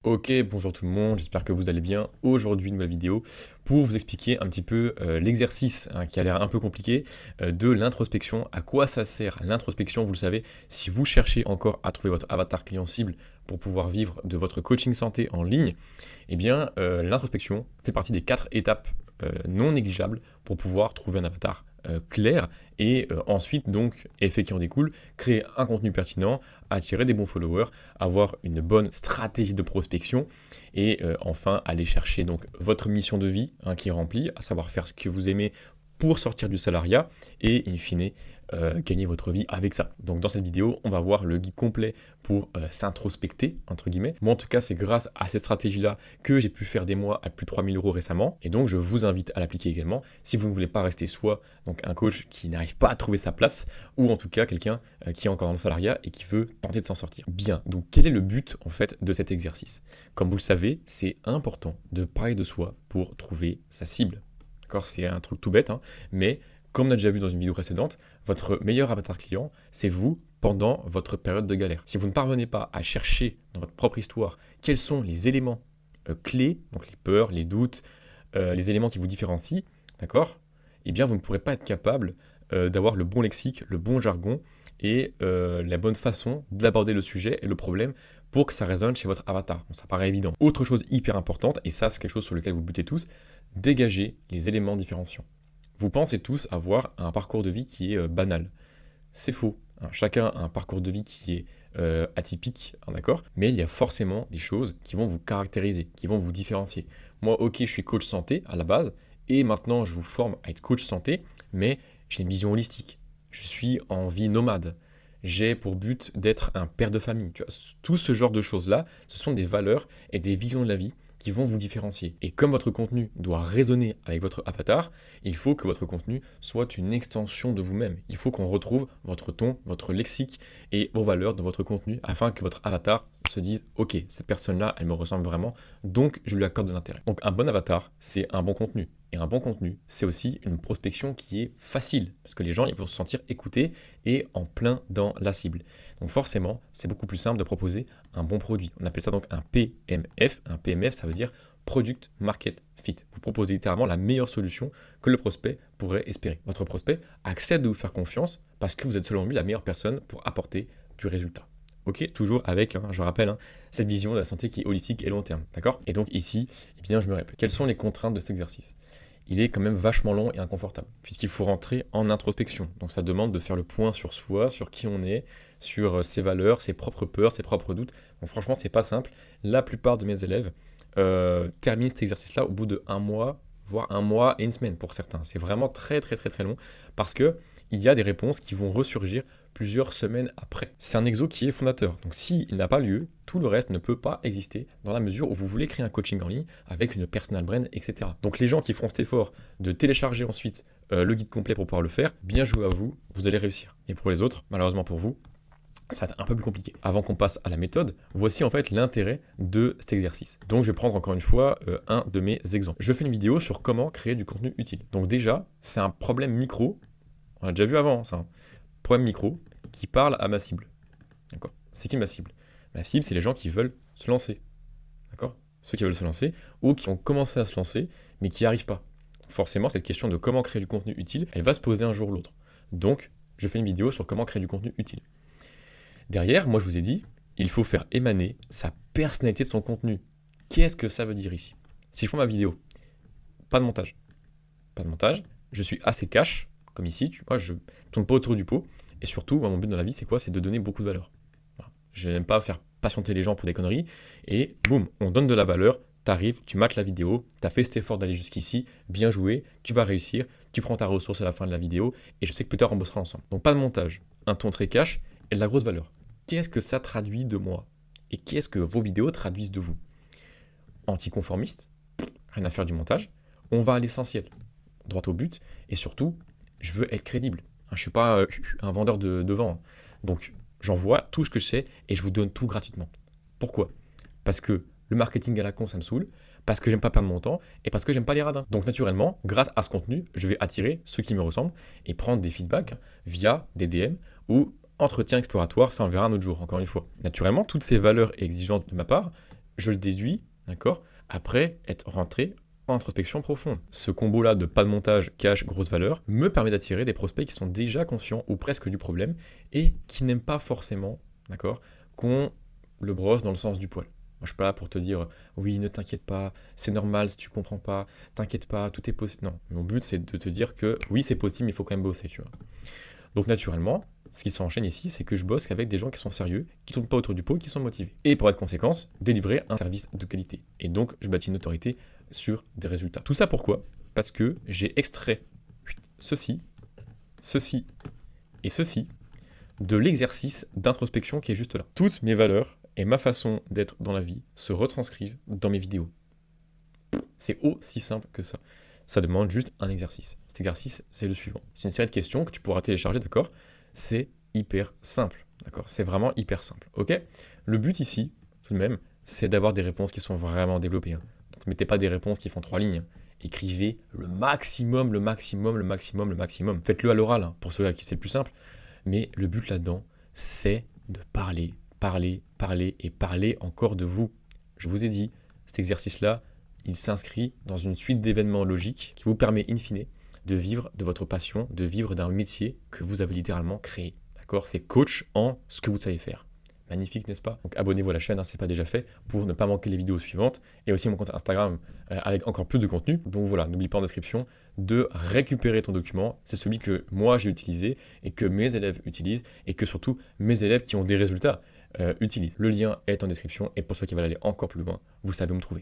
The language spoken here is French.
Ok, bonjour tout le monde, j'espère que vous allez bien. Aujourd'hui, une nouvelle vidéo pour vous expliquer un petit peu l'exercice qui a l'air un peu compliqué de l'introspection. À quoi ça sert l'introspection? Vous le savez, si vous cherchez encore à trouver votre avatar client cible pour pouvoir vivre de votre coaching santé en ligne, eh bien, l'introspection fait partie des 4 étapes non négligeables pour pouvoir trouver un avatar clair et ensuite, donc, effet qui en découle, créer un contenu pertinent, attirer des bons followers, avoir une bonne stratégie de prospection et enfin aller chercher donc votre mission de vie qui est remplie, à savoir faire ce que vous aimez pour sortir du salariat et in fine gagner votre vie avec ça. Donc dans cette vidéo, on va voir le guide complet pour s'introspecter, entre guillemets. Moi en tout cas, c'est grâce à cette stratégie-là que j'ai pu faire des mois à plus de 3 000 € récemment. Et donc je vous invite à l'appliquer également si vous ne voulez pas rester soit donc un coach qui n'arrive pas à trouver sa place, ou en tout cas quelqu'un qui est encore dans le salariat et qui veut tenter de s'en sortir. Bien, donc quel est le but en fait de cet exercice? Comme vous le savez, c'est important de parler de soi pour trouver sa cible. D'accord, c'est un truc tout bête, mais comme on a déjà vu dans une vidéo précédente, votre meilleur avatar client, c'est vous pendant votre période de galère. Si vous ne parvenez pas à chercher dans votre propre histoire quels sont les éléments clés, donc les peurs, les doutes, les éléments qui vous différencient, d'accord, eh bien vous ne pourrez pas être capable d'avoir le bon lexique, le bon jargon et la bonne façon d'aborder le sujet et le problème pour que ça résonne chez votre avatar. Bon, ça paraît évident. Autre chose hyper importante, et ça c'est quelque chose sur lequel vous butez tous, dégager les éléments différenciants. Vous pensez tous avoir un parcours de vie qui est banal. C'est faux. Chacun a un parcours de vie qui est atypique, d'accord? Mais il y a forcément des choses qui vont vous caractériser, qui vont vous différencier. Moi, ok, je suis coach santé à la base, et maintenant je vous forme à être coach santé, mais j'ai une vision holistique. Je suis en vie nomade. J'ai pour but d'être un père de famille. Tu vois, tout ce genre de choses-là, ce sont des valeurs et des visions de la vie qui vont vous différencier. Et comme votre contenu doit résonner avec votre avatar, il faut que votre contenu soit une extension de vous-même. Il faut qu'on retrouve votre ton, votre lexique et vos valeurs dans votre contenu afin que votre avatar se dise « Ok, cette personne-là, elle me ressemble vraiment, donc je lui accorde de l'intérêt. » Donc un bon avatar, c'est un bon contenu. Et un bon contenu, c'est aussi une prospection qui est facile, parce que les gens ils vont se sentir écoutés et en plein dans la cible. Donc forcément, c'est beaucoup plus simple de proposer un bon produit. On appelle ça donc un PMF. Un PMF, ça veut dire Product Market Fit. Vous proposez littéralement la meilleure solution que le prospect pourrait espérer. Votre prospect accepte de vous faire confiance parce que vous êtes selon lui la meilleure personne pour apporter du résultat. Ok, toujours avec, je rappelle, cette vision de la santé qui est holistique et long terme, d'accord? Et donc ici, eh bien, je me répète. Quelles sont les contraintes de cet exercice? Il est quand même vachement long et inconfortable, puisqu'il faut rentrer en introspection. Donc ça demande de faire le point sur soi, sur qui on est, sur ses valeurs, ses propres peurs, ses propres doutes. Donc franchement, c'est pas simple. La plupart de mes élèves terminent cet exercice-là au bout de 1 mois, voire 1 mois et une semaine pour certains. C'est vraiment très très très très long, parce que il y a des réponses qui vont ressurgir plusieurs semaines après. C'est un exo qui est fondateur. Donc s'il n'a pas lieu, tout le reste ne peut pas exister dans la mesure où vous voulez créer un coaching en ligne avec une personal brand, etc. Donc les gens qui feront cet effort de télécharger ensuite le guide complet pour pouvoir le faire, bien joué à vous, vous allez réussir. Et pour les autres, malheureusement pour vous, ça va être un peu plus compliqué. Avant qu'on passe à la méthode, voici en fait l'intérêt de cet exercice. Donc je vais prendre encore une fois un de mes exemples. Je fais une vidéo sur comment créer du contenu utile. Donc déjà, c'est un problème micro, on l'a déjà vu avant ça, problème micro qui parle à ma cible. D'accord? C'est qui ma cible? Ma cible, c'est les gens qui veulent se lancer. D'accord? Ceux qui veulent se lancer ou qui ont commencé à se lancer mais qui n'y arrivent pas. Forcément, cette question de comment créer du contenu utile, elle va se poser un jour ou l'autre. Donc, je fais une vidéo sur comment créer du contenu utile. Derrière, moi je vous ai dit, il faut faire émaner sa personnalité de son contenu. Qu'est-ce que ça veut dire ici? Si je prends ma vidéo, pas de montage. Pas de montage, je suis assez cash, comme ici, tu vois, je tourne pas autour du pot. Et surtout, moi, mon but dans la vie, c'est quoi? C'est de donner beaucoup de valeur. Voilà. Je n'aime pas faire patienter les gens pour des conneries. Et boum, on donne de la valeur, t'arrives, tu mates la vidéo, t'as fait cet effort d'aller jusqu'ici, bien joué, tu vas réussir, tu prends ta ressource à la fin de la vidéo, et je sais que plus tard on bossera ensemble. Donc pas de montage, un ton très cash et de la grosse valeur. Qu'est-ce que ça traduit de moi? Et qu'est-ce que vos vidéos traduisent de vous? Anticonformiste, rien à faire du montage, on va à l'essentiel, droit au but, et surtout, je veux être crédible. Je ne suis pas un vendeur de vent. Donc, j'envoie tout ce que je sais et je vous donne tout gratuitement. Pourquoi? Parce que le marketing à la con, ça me saoule, parce que j'aime pas perdre mon temps et parce que j'aime pas les radins. Donc, naturellement, grâce à ce contenu, je vais attirer ceux qui me ressemblent et prendre des feedbacks via des DM ou entretien exploratoire, ça on le verra un autre jour, encore une fois. Naturellement, toutes ces valeurs et exigences de ma part, je le déduis, d'accord, après être rentré en introspection profonde. Ce combo-là de pas de montage, cash, grosse valeur, me permet d'attirer des prospects qui sont déjà conscients ou presque du problème et qui n'aiment pas forcément, d'accord, qu'on le brosse dans le sens du poil. Moi, je suis pas là pour te dire, oui, ne t'inquiète pas, c'est normal si tu comprends pas, t'inquiète pas, tout est possible. Non, mon but, c'est de te dire que oui, c'est possible, mais il faut quand même bosser, tu vois. Donc, naturellement, ce qui s'enchaîne ici, c'est que je bosse avec des gens qui sont sérieux, qui ne tournent pas autour du pot, qui sont motivés. Et pour être conséquence, délivrer un service de qualité. Et donc, je bâtis une autorité sur des résultats. Tout ça pourquoi? Parce que j'ai extrait ceci, ceci et ceci de l'exercice d'introspection qui est juste là. Toutes mes valeurs et ma façon d'être dans la vie se retranscrivent dans mes vidéos. C'est aussi simple que ça. Ça demande juste un exercice. Cet exercice, c'est le suivant. C'est une série de questions que tu pourras télécharger, d'accord? C'est hyper simple, d'accord? C'est vraiment hyper simple, ok? Le but ici, tout de même, c'est d'avoir des réponses qui sont vraiment développées. Hein. Donc, ne mettez pas des réponses qui font 3 lignes. Hein. Écrivez le maximum, le maximum, le maximum, le maximum. Faites-le à l'oral, hein, pour ceux à qui c'est le plus simple. Mais le but là-dedans, c'est de parler, parler, parler et parler encore de vous. Je vous ai dit, cet exercice-là, il s'inscrit dans une suite d'événements logiques qui vous permet in fine de vivre de votre passion, de vivre d'un métier que vous avez littéralement créé. D'accord? C'est coach en ce que vous savez faire. Magnifique, n'est-ce pas? Donc abonnez-vous à la chaîne hein, si ce n'est pas déjà fait pour ne pas manquer les vidéos suivantes et aussi mon compte Instagram avec encore plus de contenu. Donc voilà, n'oublie pas en description de récupérer ton document. C'est celui que moi j'ai utilisé et que mes élèves utilisent et que surtout mes élèves qui ont des résultats utilisent. Le lien est en description et pour ceux qui veulent aller encore plus loin, vous savez où me trouver.